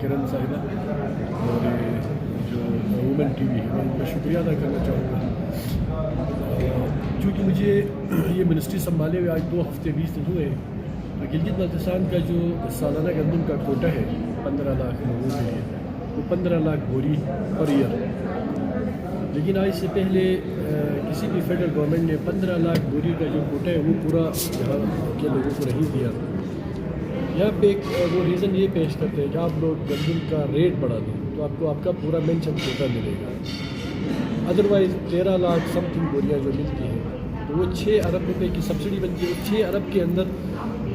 کرن صاحبہ اور جو وومن ٹی وی ہے میں ان کا شکریہ ادا کرنا چاہوں گا چونکہ مجھے یہ منسٹری سنبھالے ہوئے آج 2 ہفتے 20 دن ہوئے ہیں. گلگت بلتستان کا جو سالانہ گندم کا کوٹا ہے 15 لاکھ لوگوں کے لیے وہ 15 لاکھ بوری پر ایئر. لیکن آج سے پہلے کسی بھی فیڈرل گورنمنٹ نے 15 لاکھ بوری کا جو کوٹا ہے وہ پورا یہاں کے لوگوں کو نہیں دیا. یہاں پہ ایک وہ ریزن یہ پیش کرتے ہیں کہ آپ لوگ گندم کا ریٹ بڑھا دیں تو آپ کو آپ کا پورا مینشن کوٹا ملے گا. ادروائز 13 لاکھ سم تھنگ بوریاں جو ملتی ہیں تو وہ 6 ارب روپے کی سبسڈی بنتی ہے. 6 ارب کے اندر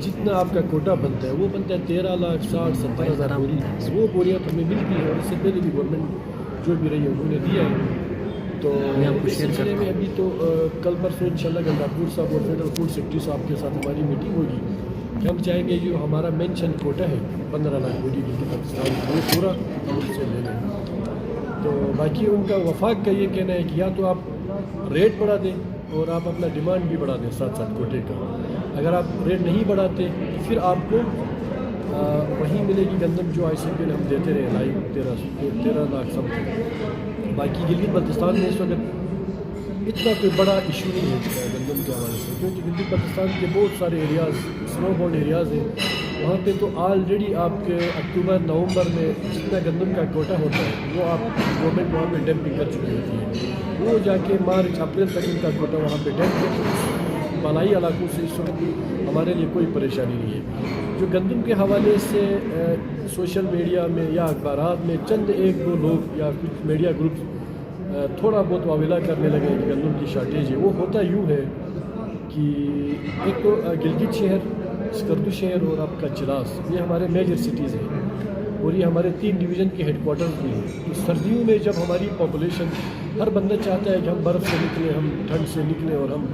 جتنا آپ کا کوٹا بنتا ہے وہ بنتا ہے 13 لاکھ 60-70 ہزار بوری. وہ بوریاں تو ہمیں ملتی ہیں اور اس سے پہلے بھی گورنمنٹ جو بھی رہی ہے انہوں نے دیا ہے. تو اس سلسلے میں ابھی تو کل پرسوں انشاءاللہ گنڈاپور صاحب اور فیڈرل فوڈ سیکرٹری صاحب کے ساتھ ہماری میٹنگ ہوگی کہ ہم چاہیں گے جو ہمارا مینشن کوٹا ہے 15 لاکھ بوری کی پاکستان وہ پورا ہم اس سے لے لیں. تو باقی ان کا وفاق کا یہ کہنا ہے کہ یا تو آپ ریٹ بڑھا دیں اور آپ اپنا ڈیمانڈ بھی بڑھا دیں ساتھ ساتھ کوٹے کا. اگر آپ ریٹ نہیں بڑھاتے پھر آپ کو وہیں ملے گی گندم جو آئی سی پی ہم دیتے رہے لائک 13 لاکھ سم تھنگ. باقی گلگت بلتستان میں اس وقت اتنا کوئی بڑا ایشو نہیں ہے گندم کے حوالے سے کیونکہ گلگت بلتستان کے بہت سارے ایریاز سنو بورن ایریاز ہیں. وہاں پہ تو آلریڈی آپ کے اکتوبر نومبر میں جتنا گندم کا کوٹا ہوتا ہے وہ آپ گورنمنٹ وہاں پہ ڈمپنگ کر چکی ہوتی ہے. وہ جا کے مارچ اپریل تک ان کا کوٹا وہاں پہ ڈمپ کر بالائی علاقوں سے اس وقت ہمارے لیے کوئی پریشانی نہیں ہے. جو گندم کے حوالے سے سوشل میڈیا میں یا اخبارات میں چند 1-2 لوگ یا کچھ میڈیا گروپس تھوڑا بہت واویلا کرنے لگے کہ گندم کی شارٹیج ہے. وہ ہوتا یوں ہے کہ ایک تو گلگت شہر اسکردو شہر اور آپ کا چلاس یہ ہمارے میجر سٹیز ہیں اور یہ ہمارے 3 ڈویژن کے ہیڈ کوارٹرز بھی ہیں. تو سردیوں میں جب ہماری پاپولیشن ہر بندہ چاہتا ہے کہ ہم برف سے نکلیں ہم ٹھنڈ سے نکلیں اور ہم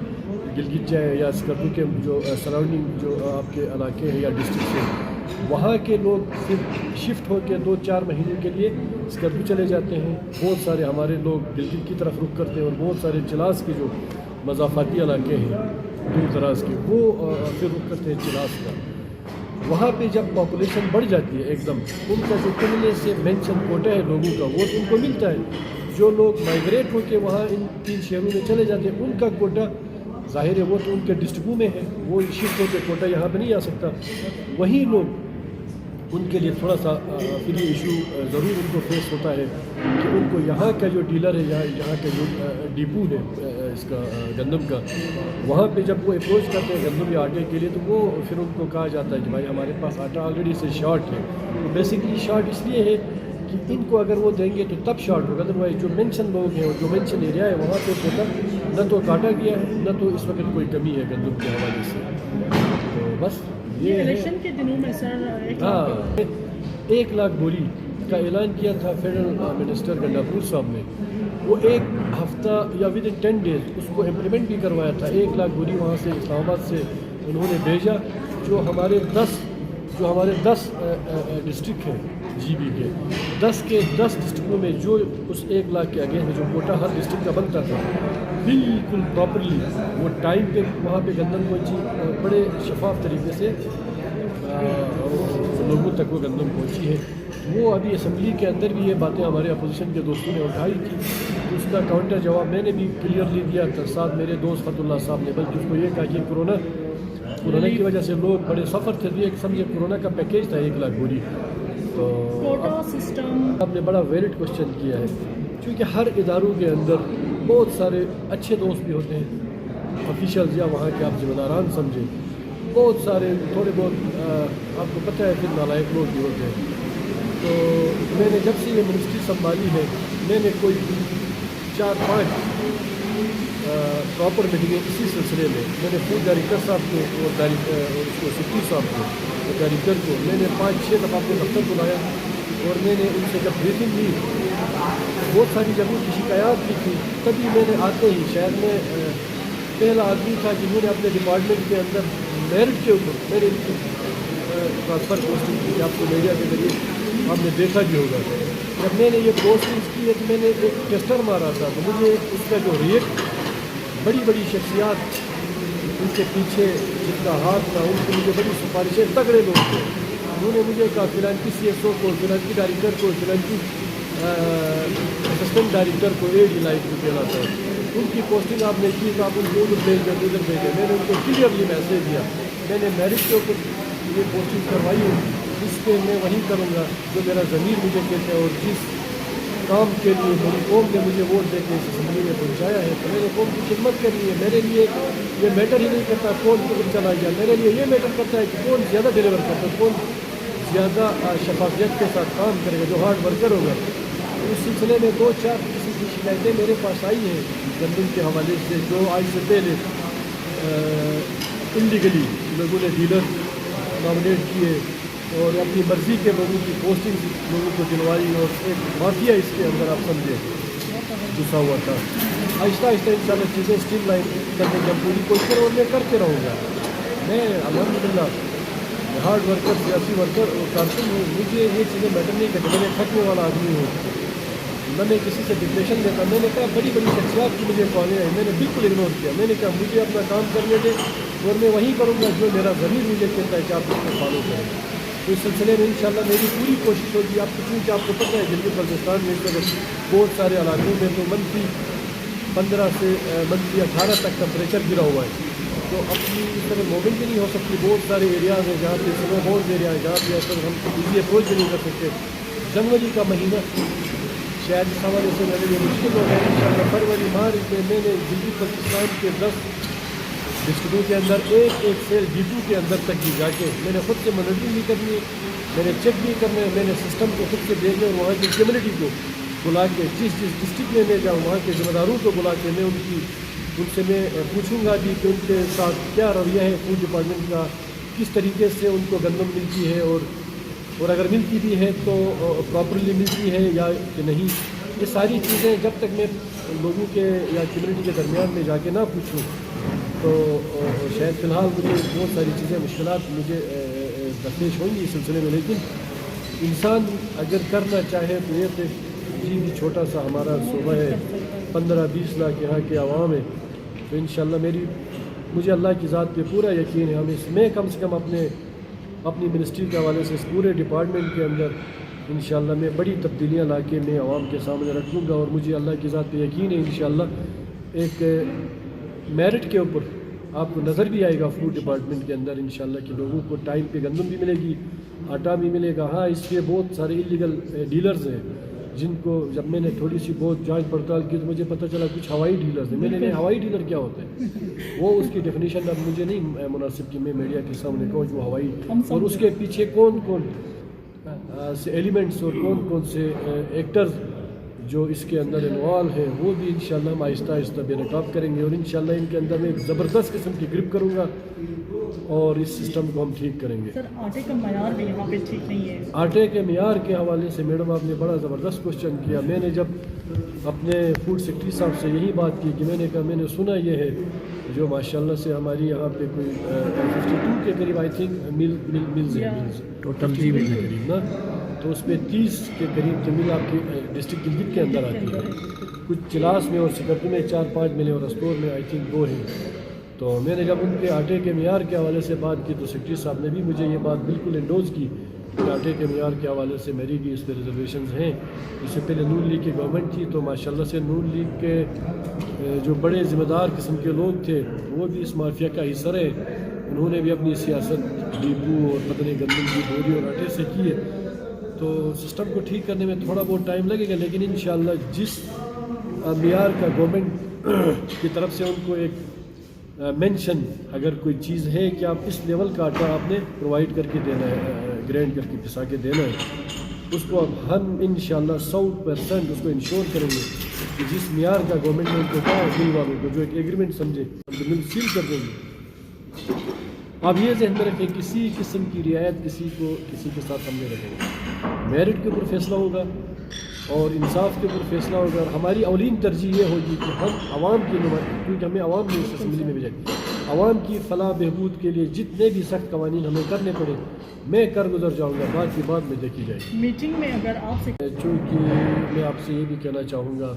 گلگت جائیں یا اسکردو کے جو سراؤنڈنگ جو آپ کے علاقے ہیں یا ڈسٹرکٹ ہیں وہاں کے لوگ پھر شفٹ ہو کے 2-4 مہینوں کے لیے اسکردو چلے جاتے ہیں. بہت سارے ہمارے لوگ گلگت کی طرف رخ کرتے ہیں اور بہت سارے چلاس کے جو مضافاتی علاقے ہیں دور دراز کے وہ پھر رخ کرتے ہیں چلاس کا. وہاں پہ جب پاپولیشن بڑھ جاتی ہے ایک دم ان کا جو پہلے سے مینشن کوٹا ہے لوگوں کا وہ ان کو ملتا ہے. جو لوگ مائگریٹ ہو کے وہاں ان 3 شہروں میں چلے جاتے ہیں ان کا کوٹا ظاہر ہے وہ تو ان کے ڈسٹرکٹوں میں ہے وہ شفٹ ہو کے کوٹا یہاں پہ نہیں آ سکتا. وہیں لوگ ان کے لیے تھوڑا سا پھر یہ ایشو ضرور ان کو فیس ہوتا ہے کہ ان کو یہاں کا جو ڈیلر ہے یا یہاں کا جو ڈیپو ہے اس کا گندم کا وہاں پہ جب وہ اپروچ کرتے ہیں گندم یا آٹے کے لیے تو وہ پھر ان کو کہا جاتا ہے کہ بھائی ہمارے پاس آٹا آلریڈی سے شارٹ ہے. تو بیسکلی شارٹ اس لیے ہے کہ ان کو اگر وہ دیں گے تو تب شارٹ ہوگا. ادروائز جو مینشن لوگ ہیں اور جو مینشن ایریا ہے وہاں پہ کوٹا نہ تو کاٹا گیا ہے نہ تو اس وقت کوئی کمی ہے گندم کے حوالے سے. تو بس یہ الیکشن کے دنوں میں سر 1 لاکھ بوری کا اعلان کیا تھا فیڈرل منسٹر گنڈاپور صاحب نے. وہ 1 ہفتہ یا ود ان 10 ڈیز اس کو امپلیمنٹ بھی کروایا تھا. 1 لاکھ بوری وہاں سے اسلام آباد سے انہوں نے بھیجا. جو ہمارے 10 ڈسٹرکٹ ہیں جی بی کے 10 کے 10 ڈسٹرکٹوں میں جو اس 1 لاکھ کے آگے جو کوٹا ہر ڈسٹرکٹ کا بنتا تھا بالکل پراپرلی وہ ٹائم پہ وہاں پہ گندم پہنچی بڑے شفاف طریقے سے لوگوں تک وہ گندم پہنچی ہے. وہ ابھی اسمبلی کے اندر بھی یہ باتیں ہمارے اپوزیشن کے دوستوں نے اٹھائی تھی. اس کا کاؤنٹر جواب میں نے بھی کلیئرلی دیا تھا. ساتھ میرے دوست فتح اللہ صاحب نے بلکہ اس کو یہ کہا کہ کرونا کی وجہ سے لوگ بڑے سفر تھے. ایک سمجھے کرونا کا پیکیج تھا 1 لاکھ بوری. تو آپ نے بڑا ویلڈ کوشچن کیا ہے کیونکہ ہر اداروں کے اندر بہت سارے اچھے دوست بھی ہوتے ہیں آفیشلز یا وہاں کے آپ ذمہ داران سمجھیں. بہت سارے تھوڑے بہت آپ کو پتہ ہے پھر نالائق لوگ بھی ہوتے ہیں. تو میں نے جب سے یہ منسٹری سنبھالی ہے میں نے کوئی 4-5 پراپر میٹنگیں اسی سلسلے میں نے فوڈ ڈائریکٹر صاحب کو اور اس کو سیکرٹری صاحب کو اور ڈائریکٹر کو میں نے 5-6 دفعہ اپنے دفتر بلایا اور میں نے ان سے جب بریفنگ لی بہت ساری جگہوں کی شکایات بھی تھی. تبھی میں نے آتے ہی شاید میں پہلا آدمی تھا جنہوں نے اپنے ڈپارٹمنٹ کے اندر میرٹ کے اوپر میں نے ٹرانسفر پوسٹنگ کی. آپ کو میڈیا کے ذریعے آپ نے دیکھا بھی ہوگا. جب میں نے یہ پوسٹنگ کی ہے تو میں نے ایک ٹیسٹر مارا تھا تو مجھے اس کا جو ریٹ بڑی شخصیات ان کے پیچھے جتنا ہاتھ تھا ان کو مجھے بڑی سفارشیں تگڑے لوگ تھے انہوں نے مجھے کہا فلان کی CSO کو, فلان کی ڈائریکٹر کو, فلان کی اسسٹنٹ ڈائریکٹر کو لائٹ کو دینا تھا, ان کی پوسٹنگ آپ نے کی تو آپ ان کو ادھر بھیج دیں ادھر بھیجیں. میں نے ان کو کلیئرلی میسیج دیا, میں نے میرٹ کے اوپر یہ پوسٹنگ کروائی ہے, اس پہ میں وہی کروں گا جو میرا ضمیر مجھے کہتا ہے, اور جس کام کے لیے میری قوم نے مجھے ووٹ دے کے اس اسمبلی میں پہنچایا ہے تو میں نے قوم کی خدمت کرنی ہے. میرے لیے یہ میٹر ہی نہیں کرتا کون کدھر چلا گیا, میرے لیے یہ میٹر کرتا ہے کہ کون زیادہ ڈیلیور کرتا ہے, کون زیادہ شفافیت کے ساتھ کام کرے گا, جو ہارڈ ورکر ہوگا. اس سلسلے میں 2-4 قسم کی شکایتیں میرے پاس آئی ہیں گندم کے حوالے سے, جو آج سے پہلے انلیگلی لوگوں نے ڈیلر نامنیٹ کیے اور اپنی مرضی کے لوگوں کی پوسٹنگ لوگوں کو دلوائی, اور ایک مافیا اس کے اندر آپ سمجھے گھسا ہوا تھا. آہستہ آہستہ انشاءاللہ چیزیں اسٹریم لائن کرنے کی پوری کوشش کروں, اور میں کرتے رہوں گا. میں الحمدللہ ہارڈ ورکر, سیاسی ورکر اور کارکن ہوں. مجھے یہ چیزیں میٹر نہیں کرتی, میں تھکنے والا آدمی ہوں, نہ میں کسی سے ڈپریشن لیتا. میں نے کہا بڑی بڑی شخصیات کی مجھے کالیں آئی, میں نے بالکل اگنور کیا. میں نے کہا مجھے اپنا کام کرنے دیں اور میں وہی کروں گا جو میرا ضمیر مجھے کہتا ہے کہ آپ اس کو فالو کریں. تو اس سلسلے میں انشاءاللہ میری پوری کوشش ہوگی. آپ کیونکہ آپ کو پتہ ہے گلگت بلتستان میں اس وقت بہت سارے علاقوں میں تو -15 سے -18 تک ٹمپریچر گرا ہوا ہے, تو اپنی اس طرح موومنٹ بھی نہیں ہو سکتی. بہت سارے ایریاز ہیں جہاں پہ سنو بہت ایریا ہے جہاں پہ اصل ہم ایزی اپروچ بھی نہیں کر سکتے. جنوری کا مہینہ شاید اس حوالے سے میرے لیے مشکل ہو گیا. انشاءاللہ فروری مارچ میں نے گلگت بلتستان کے 10 ڈسٹرکٹوں کے اندر ایک سیل ڈپو کے اندر تک بھی جا کے میں نے خود سے مانیٹرنگ بھی کرنی ہے, میں نے چیک بھی کرنا ہے, میں نے سسٹم کو خود سے دیکھنا ہے, اور وہاں کی کمیونٹی کو بلا کے جس ڈسٹرکٹ میں جاؤں وہاں کے ذمہ داروں کو بلا کے میں ان سے میں پوچھوں گا کہ ان کے ساتھ کیا رویہ ہے فوڈ ڈپارٹمنٹ کا, کس طریقے سے ان کو گندم ملتی ہے, اور اگر ملتی بھی ہے تو پراپرلی ملتی ہے یا کہ نہیں. یہ ساری چیزیں جب تک میں لوگوں کے یا کمیونٹی کے درمیان میں جا کے نہ پوچھوں تو شاید فی الحال مجھے بہت ساری چیزیں مشکلات مجھے درپیش ہوں گی اس سلسلے میں. لیکن انسان اگر کرنا چاہے تو یہ تو جی بھی چھوٹا سا ہمارا صوبہ ہے, 15-20 لاکھ یہاں کے عوام ہے, تو انشاءاللہ مجھے اللہ کی ذات پہ پورا یقین ہے. میں کم سے کم اپنی منسٹری کے حوالے سے اس پورے ڈپارٹمنٹ کے اندر انشاءاللہ میں بڑی تبدیلیاں لا کے میں عوام کے سامنے رکھوں گا, اور مجھے اللہ کی ذات پہ یقین ہے انشاءاللہ ایک میرٹ کے اوپر آپ کو نظر بھی آئے گا فوڈ ڈپارٹمنٹ کے اندر انشاءاللہ کہ لوگوں کو ٹائم پہ گندم بھی ملے گی, آٹا بھی ملے گا. ہاں اس کے بہت سارے انلیگل ڈیلرز ہیں جن کو جب میں نے تھوڑی سی بہت جانچ پڑتال کی تو مجھے پتہ چلا کچھ ہوائی ڈیلرز ہیں. میں نے کہا ہوائی ڈیلر کیا ہوتا ہے, وہ اس کی ڈیفینیشن اب مجھے نہیں مناسب کہ میں میڈیا کے سامنے کہوں جو ہوائی, اور اس کے پیچھے کون سے ایلیمنٹس اور کون سے ایکٹرز جو اس کے اندر انوالو ہیں وہ بھی انشاءاللہ ہم آہستہ آہستہ بے نقاب کریں گے, اور انشاءاللہ ان کے اندر میں ایک زبردست قسم کی گرپ کروں گا اور اس سسٹم کو ہم ٹھیک کریں گے. سر آٹے کا معیار بھی یہاں پہ ٹھیک نہیں ہے. آٹے کے معیار کے حوالے سے میڈم آپ نے بڑا زبردست کوشچن کیا. میں نے جب اپنے فوڈ سیکرٹری صاحب سے یہی بات کی کہ میں نے کہا میں نے سنا یہ ہے جو ماشاءاللہ سے ہماری یہاں پہ کوئی 52 کے قریب آئی تھنک ملز ٹوٹل جی کے قریب نا, تو اس میں 30 کے قریب جو مل آپ کی ڈسٹرکٹ گلگت کے اندر آتی ہے. کچھ چلاس میں اور سکردو میں 4-5 ملے اور استور میں آئی تھنک 2 ہیں. تو میں نے جب ان کے آٹے کے معیار کے حوالے سے بات کی تو سیکرٹری صاحب نے بھی مجھے یہ بات بالکل انڈوز کی کہ آٹے کے معیار کے حوالے سے میری بھی اس پہ ریزرویشنز ہیں. اس سے پہلے نون لیگ کی گورنمنٹ تھی تو ماشاءاللہ سے نون لیگ کے جو بڑے ذمہ دار قسم کے لوگ تھے وہ بھی اس مافیا کا حصہ رہے. انہوں نے بھی اپنی سیاست ڈیپو اور پتہ نہیں گندم کی بوری اور آٹے سے کی ہے. تو سسٹم کو ٹھیک کرنے میں تھوڑا بہت ٹائم لگے گا, لیکن انشاءاللہ جس معیار کا گورنمنٹ کی طرف سے ان کو ایک مینشن اگر کوئی چیز ہے کہ آپ اس لیول کا آٹا آپ نے پرووائڈ کر کے دینا ہے, گرینڈ کر کے پسا کے دینا ہے, اس کو اب ہم انشاءاللہ 100% اس کو انشور کریں گے کہ جس معیار کا گورنمنٹ نے ان کو کہا مل والوں کو جو ایک ایگریمنٹ سمجھے ہم مل سیل کر دیں گے. اب یہ ذہن میں رکھیں کسی قسم کی رعایت کسی کے ساتھ ہم نہیں رکھیں گے. میرٹ کے اوپر فیصلہ ہوگا اور انصاف کے اوپر فیصلہ ہوگا. اور ہماری اولین ترجیح یہ ہوگی کہ ہم عوام کی نمائندگی, کیونکہ ہمیں عوام نے اس اسمبلی میں بھیجا, عوام کی فلاح بہبود کے لیے جتنے بھی سخت قوانین ہمیں کرنے پڑے میں کر گزر جاؤں گا, بات کی بات میں دیکھی جائے گی. میٹنگ میں اگر آپ سے چونکہ میں آپ سے یہ بھی کہنا چاہوں گا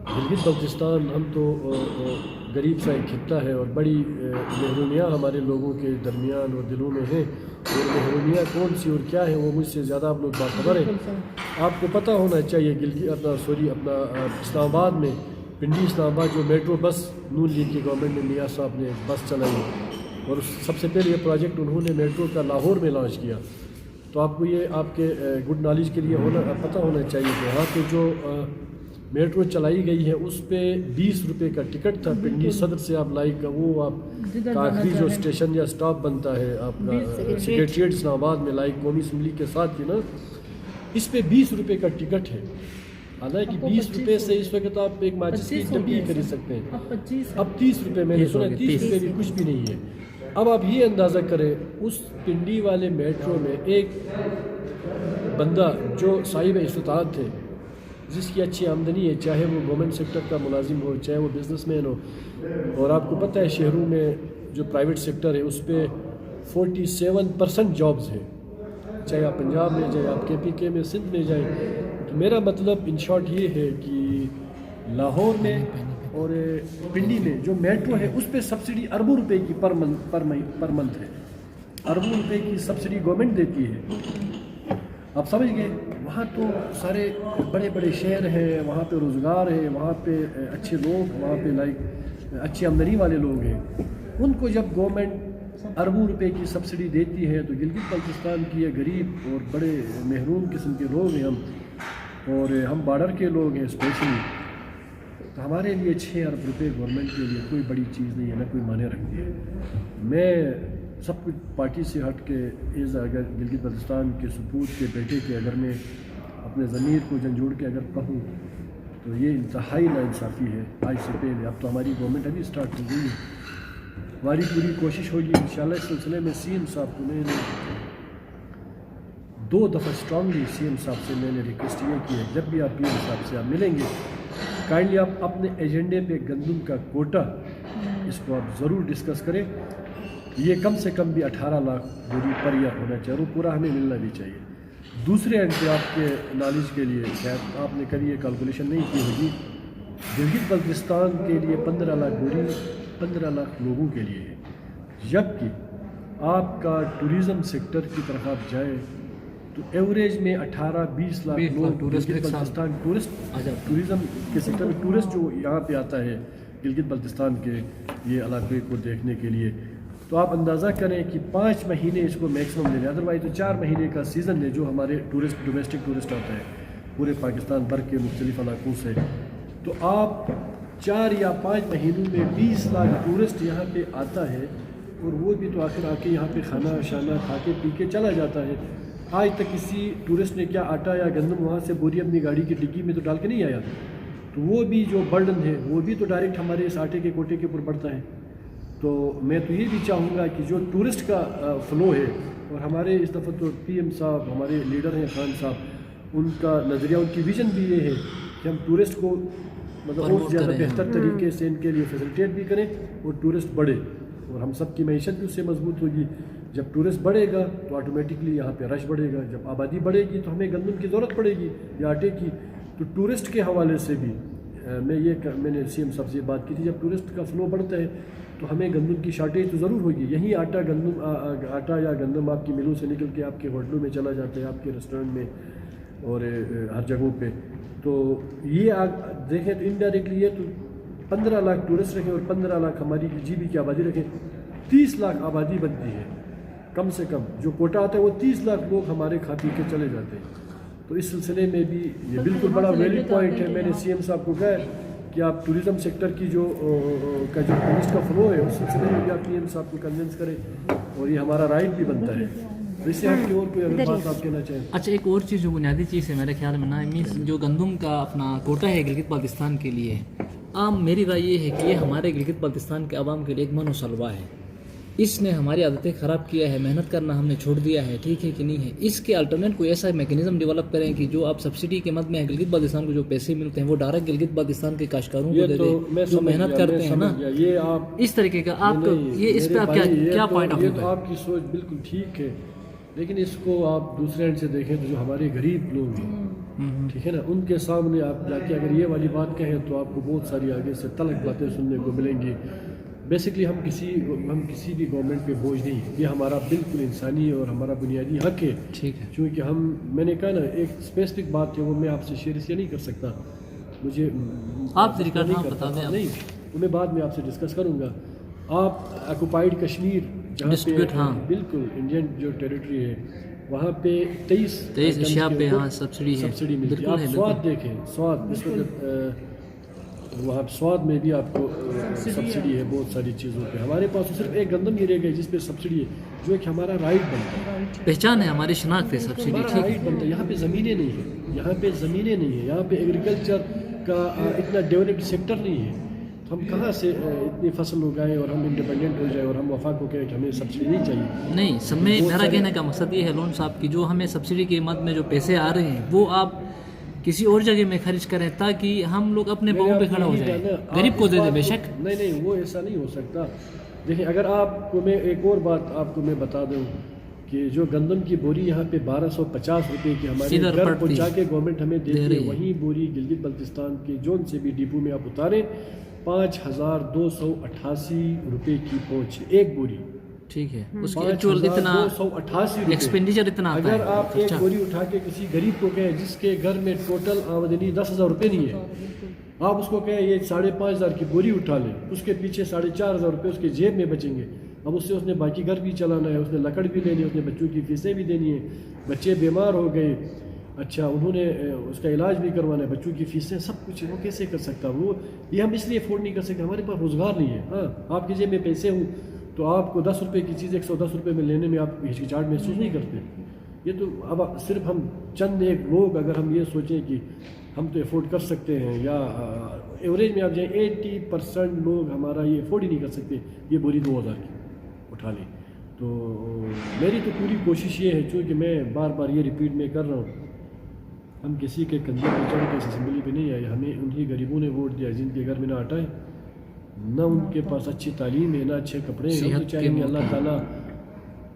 گلگت بلتستان ہم تو غریب سا ایک خطہ ہے اور بڑی محرومیاں ہمارے لوگوں کے درمیان اور دلوں میں ہیں، اور محرومیاں کون سی اور کیا ہیں وہ مجھ سے زیادہ آپ لوگ باخبر ہیں۔ آپ کو پتہ ہونا چاہیے اپنا اسلام آباد میں پنڈی اسلام آباد جو میٹرو بس نون لیگ کی گورنمنٹ نے میاں صاحب نے بس چلائی، اور سب سے پہلے یہ پروجیکٹ انہوں نے میٹرو کا لاہور میں لانچ کیا۔ تو آپ کو یہ آپ کے گڈ نالج کے لیے پتہ ہونا چاہیے کہ وہاں پہ جو میٹرو چلائی گئی ہے اس پہ 20 روپے کا ٹکٹ تھا پنڈی صدر سے آپ لائک وہ آپ کا آخری جو اسٹیشن یا اسٹاپ بنتا ہے آپ کا سیکریٹریٹ اسلام آباد میں لائک قومی اسمبلی کے ساتھ نا، اس پہ 20 روپے کا ٹکٹ ہے۔ حالانکہ 20 روپے سے اس وقت آپ ایک ماچس کی ڈبی خرید سکتے ہیں، اب 30 روپے میں نے سنا 30 روپے بھی کچھ بھی نہیں ہے۔ اب آپ یہ اندازہ کریں اس پنڈی والے میٹرو میں ایک بندہ جو صاحب استطاعت تھے، جس کی اچھی آمدنی ہے، چاہے وہ گورنمنٹ سیکٹر کا ملازم ہو چاہے وہ بزنس مین ہو، اور آپ کو پتہ ہے شہروں میں جو پرائیویٹ سیکٹر ہے اس پہ 47% جابز ہیں، چاہے آپ پنجاب میں چاہے آپ KPK میں سندھ میں جائیں۔ تو میرا مطلب ان شارٹ یہ ہے کہ لاہور میں اور پنڈی میں جو میٹرو ہے اس پہ سبسڈی اربوں روپے کی پر منتھ ہے، اربوں روپے کی سبسڈی گورنمنٹ دیتی ہے۔ آپ سمجھ گئے، وہاں تو سارے بڑے بڑے شہر ہیں، وہاں پہ روزگار ہے، وہاں پہ اچھے لوگ، وہاں پہ اچھی آمدنی والے لوگ ہیں، ان کو جب گورنمنٹ اربوں روپے کی سبسڈی دیتی ہے تو گلگت بلتستان کی یہ غریب اور بڑے محروم قسم کے لوگ ہیں ہم، اور ہم بارڈر کے لوگ ہیں اسپیشلی، تو ہمارے لیے 6 ارب روپے گورنمنٹ کے لیے کوئی بڑی چیز نہیں ہے، نہ کوئی معنی رکھتی ہے۔ میں سب کچھ پارٹی سے ہٹ کے اگر گلگت بلتستان کے سپوت کے بیٹے کے اگر میں اپنے ضمیر کو جھنجھوڑ کے اگر کہوں تو یہ انتہائی ناانصافی ہے۔ آج سے پہلے اب تو ہماری گورنمنٹ ابھی اسٹارٹ ہو گئی ہے، ہماری پوری کوشش ہوگی انشاءاللہ اس سلسلے میں CM صاحب کو میں نے 2 دفعہ اسٹرانگلی CM صاحب سے میں نے ریکویسٹ یہ کی ہے، جب بھی آپ PM صاحب سے آپ ملیں گے کائنڈلی آپ اپنے ایجنڈے پہ گندم کا کوٹا اس کو آپ ضرور ڈسکس کریں، یہ کم سے کم بھی 18 لاکھ بوری پر ایئر ہونا چاہیے، وہ پورا ہمیں ملنا بھی چاہیے۔ دوسرے اینڈ پہ آپ کے نالج کے لیے شاید آپ نے کبھی یہ کیلکولیشن نہیں کی ہوگی، گلگت بلتستان کے لیے 15 لاکھ بوری 15 لاکھ لوگوں کے لیے ہے، جبکہ آپ کا ٹوریزم سیکٹر کی طرف آپ جائیں تو ایوریج میں 18-20 لاکھ لوگ گلگت بلتستان ٹوریزم کے سیکٹر میں ٹورسٹ جو یہاں پہ آتا ہے گلگت بلتستان کے یہ علاقے کو دیکھنے کے لیے، تو آپ اندازہ کریں کہ 5 مہینے اس کو میکسیمم لے لیں، ادروائز تو 4 مہینے کا سیزن ہے جو ہمارے ڈومیسٹک ٹورسٹ آتا ہے پورے پاکستان بھر کے مختلف علاقوں سے، تو آپ 4 یا 5 مہینوں میں 20 لاکھ ٹورسٹ یہاں پہ آتا ہے، اور وہ بھی تو آخر آ کے یہاں پہ کھانا شانہ کھا کے پی کے چلا جاتا ہے۔ آج تک کسی ٹورسٹ نے کیا آٹا یا گندم وہاں سے بوری اپنی گاڑی کی ڈگی میں تو ڈال کے نہیں آیا، تو وہ بھی جو برڈن ہے وہ بھی تو ڈائریکٹ ہمارے اس آٹے کے کوٹے کے اوپر پڑتا ہے۔ تو میں تو یہ بھی چاہوں گا کہ جو ٹورسٹ کا فلو ہے، اور ہمارے اس دفعہ تو PM صاحب ہمارے لیڈر ہیں خان صاحب، ان کا نظریہ ان کی ویژن بھی یہ ہے کہ ہم ٹورسٹ کو مطلب اور زیادہ بہتر طریقے سے ان کے لیے فیسلٹیٹ بھی کریں اور ٹورسٹ بڑھے، اور ہم سب کی معیشت بھی اس سے مضبوط ہوگی۔ جب ٹورسٹ بڑھے گا تو آٹومیٹکلی یہاں پہ رش بڑھے گا، جب آبادی بڑھے گی تو ہمیں گندم کی ضرورت پڑے گی یا آٹے کی، تو ٹورسٹ کے حوالے سے بھی میں نے CM صاحب سے بات کی تھی، جب ٹورسٹ کا فلو بڑھتا ہے تو ہمیں گندم کی شارٹیج تو ضرور ہوگی، یہی آٹا یا گندم آپ کی ملوں سے نکل کے آپ کے ہوٹلوں میں چلا جاتا ہے، آپ کے ریسٹورنٹ میں اور ہر جگہوں پہ، تو یہ دیکھیں تو انڈائریکٹلی یہ تو 15 لاکھ ٹورسٹ رکھیں اور 15 لاکھ ہماری GB کی آبادی رکھیں، 30 لاکھ آبادی بنتی ہے کم سے کم، جو کوٹا آتا ہے وہ 30 لاکھ لوگ ہمارے کھا پی کے چلے جاتے ہیں۔ تو اس سلسلے میں بھی یہ بالکل بڑا ویلڈ پوائنٹ ہے، میں نے CM صاحب کو کہا ہے کہ آپ ٹوریزم سیکٹر کی جو ٹورسٹ کا فلو ہے اس سلسلے میں بھی آپ PM صاحب کو کنونس کریں، اور یہ ہمارا رائٹ بھی بنتا ہے۔ اس سے ہٹ کے اور کوئی اگر بات آپ کہنا چاہیں؟ اچھا، ایک اور چیز جو بنیادی چیز ہے میرے خیال میں نا، جو گندم کا اپنا کوٹا ہے گلگت بلتستان کے لیے، عام میری رائے یہ ہے کہ یہ ہمارے گلگت بلتستان کے عوام کے لیے ایک من و سلوا ہے، اس نے ہماری عادتیں خراب کیا ہے، محنت کرنا ہم نے چھوڑ دیا ہے، ٹھیک ہے کہ نہیں ہے؟ اس کے الٹرنیٹ کوئی ایسا میکینزم ڈیولپ کریں کہ جو آپ سبسڈی کے مد میں گلگت بلتستان کو جو پیسے ملتے ہیں وہ ڈائریکٹ گلگت بلتستان کے کاشتکاروں کو دے دیں جو محنت کرتے ہیں نا، یہ آپ اس طریقے کا آپ یہ اس پہ آپ کیا پوائنٹ آف ویو ہے؟ آپ کی سوچ بالکل ٹھیک ہے، لیکن اس کو آپ دوسرے اینڈ سے دیکھیں تو جو ہمارے غریب لوگ ہیں ٹھیک ہے نا, ان کے سامنے آپ جا کے اگر یہ والی بات کہیں تو آپ کو بہت ساری آگے سے تلخ باتیں سننے کو ملیں گی. بیسکلی ہم کسی بھی گورنمنٹ پہ بوجھ نہیں ہے, یہ ہمارا بالکل انسانی اور ہمارا بنیادی حق ہے. ٹھیک ہے, چونکہ میں نے کہا نا ایک اسپیسیفک بات ہے وہ میں آپ سے شیئر اس لیے نہیں کر سکتا, مجھے آپ طریقہ نہیں بتا دیں. نہیں, وہ میں بعد میں آپ سے ڈسکس کروں گا. آپ آکوپائڈ کشمیر جہاں پہ بالکل انڈین جو ٹیریٹری ہے وہاں پہ 23 اشیاء پہ سبسڈی ملتی ہے. آپ سواد دیکھیں, سواد اس وقت وہاں سواد میں بھی آپ کو سبسڈی ہے بہت ساری چیزوں پہ. ہمارے پاس صرف ایک گندم ہی رہ گئی جس پہ سبسڈی ہے, جو ایک ہمارا رائٹ بنتا ہے, پہچان ہے ہماری شناخت ہے سبسڈی. ہمارا رائٹ بنتا ہے. یہاں پہ زمینیں نہیں ہیں, یہاں پہ زمینیں نہیں ہیں, یہاں پہ ایگریکلچر کا اتنا ڈیولپڈ سیکٹر نہیں ہے. ہم کہاں سے اتنی فصل اگائیں اور ہم انڈیپینڈنٹ ہو جائیں اور ہم وفاق کو کہیں کہ ہمیں سبسڈی نہیں چاہیے. نہیں, سب میں میرا کہنے کا مقصد یہ ہے لون صاحب کی جو ہمیں سبسڈی کی مد میں جو پیسے آ رہے ہیں وہ آپ کسی اور جگہ میں خرچ کریں تاکہ ہم لوگ اپنے پاؤں پہ کھڑا ہو جائیں, غریب کو دے دیں. بے شک نہیں, وہ ایسا نہیں ہو سکتا. دیکھیں, اگر آپ کو میں ایک اور بات آپ کو میں بتا دوں کہ جو گندم کی بوری یہاں پہ 1250 روپے کی ہمارے گھر پہنچا کے گورنمنٹ ہمیں دیتی ہے, وہیں بوری گلگت بلتستان کے جون سے بھی ڈپو میں آپ اتاریں 5288 روپے کی پہنچ ایک بوری. ٹھیک ہے, اس کی ایکچوئل اتنا 288 ایکسپینڈیچر اتنا آتا ہے. اگر آپ ایک بوری اٹھا کے کسی غریب کو کہیں جس کے گھر میں ٹوٹل آمدنی 10,000 روپے نہیں ہے, آپ اس کو کہیں یہ 5,500 کی بوری اٹھا لیں, اس کے پیچھے 4,500 روپے اس کے جیب میں بچیں گے. اب اس نے باقی گھر بھی چلانا ہے, اس نے لکڑ بھی لینی ہے, اس نے بچوں کی فیسیں بھی دینی ہے, بچے بیمار ہو گئے, اچھا انہوں نے اس کا علاج بھی کروانا ہے, بچوں کی فیسیں, سب کچھ وہ کیسے کر سکتا؟ وہ یہ ہم اس لیے افورڈ نہیں کر سکتے, ہمارے پاس روزگار نہیں ہے. ہاں, آپ کی جیب میں پیسے ہوں تو آپ کو 10 روپے کی چیز 110 روپے میں لینے میں آپ ہچکچاہٹ محسوس نہیں کرتے. یہ تو اب صرف ہم چند ایک لوگ اگر ہم یہ سوچیں کہ ہم تو افورڈ کر سکتے ہیں, یا ایوریج میں آپ جائیں 80% لوگ ہمارا یہ افورڈ ہی نہیں کر سکتے یہ بوری 2000 کی اٹھا لیں. تو میری تو پوری کوشش یہ ہے, چونکہ میں بار بار یہ ریپیٹ میں کر رہا ہوں, ہم کسی کے کندھے پہ چڑھ کے اسمبلی پہ نہیں آئے. ہمیں انہی غریبوں نے ووٹ دیا جن کے گھر میں نہ آٹا ہے, نہ ان کے پاس اچھی تعلیم ہے, نہ اچھے کپڑے ہیں. ہم تو چاہیں گے اللہ تعالیٰ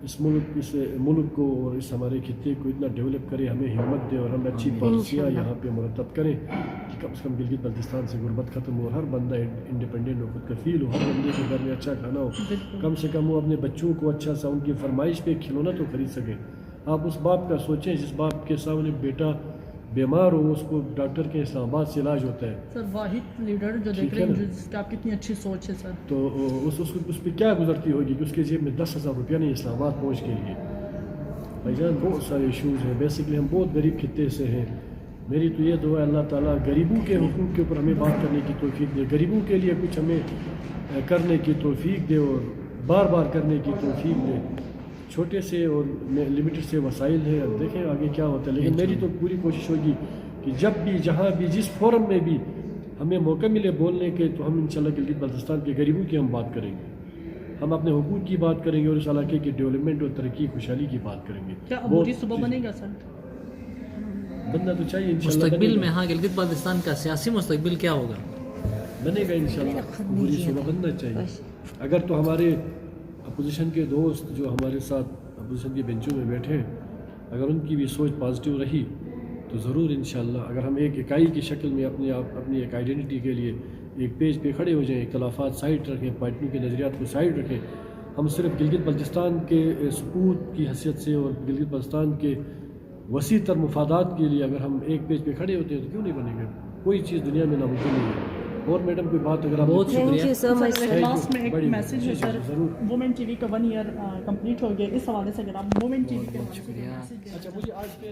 اس ملک کو اور اس ہمارے خطے کو اتنا ڈیولپ کرے, ہمیں ہمت دے اور ہم اچھی پالیسیاں یہاں پہ مرتب کریں کہ کم سے کم گلگت بلتستان سے غربت ختم ہو, ہر بندہ انڈیپینڈنٹ ہو, خود کفیل ہو, ہر بندے کے گھر میں اچھا کھانا ہو, کم سے کم وہ اپنے بچوں کو اچھا سا ان کی فرمائش پہ کھلونا تو خرید سکیں. آپ اس باپ کا سوچیں جس باپ کے سامنے بیٹا بیمار ہو, اس کو ڈاکٹر کے اسلام آباد سے علاج ہوتا ہے. سر واحد لیڈر جو دیکھ رہے ہیں جس کی آپ کتنی اچھی سوچ ہے سر, تو اس پہ کیا گزرتی ہوگی کہ اس کے جیب میں 10,000 روپیہ نہیں اسلام آباد پہنچ کے لیے. بھائی جان بہت سارے ایشوز ہیں, بیسکلی ہم بہت غریب خطے سے ہیں. میری تو یہ دعا ہے اللہ تعالیٰ غریبوں کے حقوق کے اوپر ہمیں بات کرنے کی توفیق دے, غریبوں کے لیے کچھ ہمیں کرنے کی توفیق دے اور بار بار کرنے کی توفیق دے. چھوٹے سے اور لمیٹڈ سے وسائل ہیں, اب دیکھیں آگے کیا ہوتا ہے. لیکن میری تو پوری کوشش ہوگی کہ جب بھی جہاں بھی جس فورم میں بھی ہمیں موقع ملے بولنے کے تو ہم انشاءاللہ گلگت بلتستان کے غریبوں کی ہم بات کریں گے, ہم اپنے حقوق کی بات کریں گے اور اس علاقے کی ڈیولپمنٹ اور ترقی خوشحالی کی بات کریں گے. کیا عبوری صوبہ بنے گا سر؟ بننا تو چاہیے انشاءاللہ. مستقبل میں ہاں گلگت بلتستان کا سیاسی مستقبل کیا ہوگا؟ بنے گا انشاءاللہ, عبوری صوبہ بننا چاہیے. اگر تو ہمارے اپوزیشن کے دوست جو ہمارے ساتھ اپوزیشن کے بینچوں میں بیٹھے ہیں, اگر ان کی بھی سوچ پازیٹیو رہی تو ضرور انشاءاللہ اگر ہم ایک اکائی کی شکل میں اپنی ایک آئیڈینٹی کے لیے ایک پیج پہ کھڑے ہو جائیں, اختلافات سائڈ رکھیں, پارٹیوں کے نظریات کو سائڈ رکھیں, ہم صرف گلگت بلتستان کے سپوت کی حیثیت سے اور گلگت بلتستان کے وسیع تر مفادات کے لیے اگر ہم ایک پیج پہ کھڑے ہوتے ہیں تو کیوں نہیں بنے گا؟ کوئی چیز دنیا میں ناممکن نہیں ہے. اور میڈم کوئی بات اگر آپ بہت شکریہ. لاسٹ میں ایک میسج ہے سر, وومن ٹی وی کا 1 ایئر کمپلیٹ ہو گیا, اس حوالے سے اگر آپ وومن ٹی وی کے شکریہ. اچھا مجھے آج کے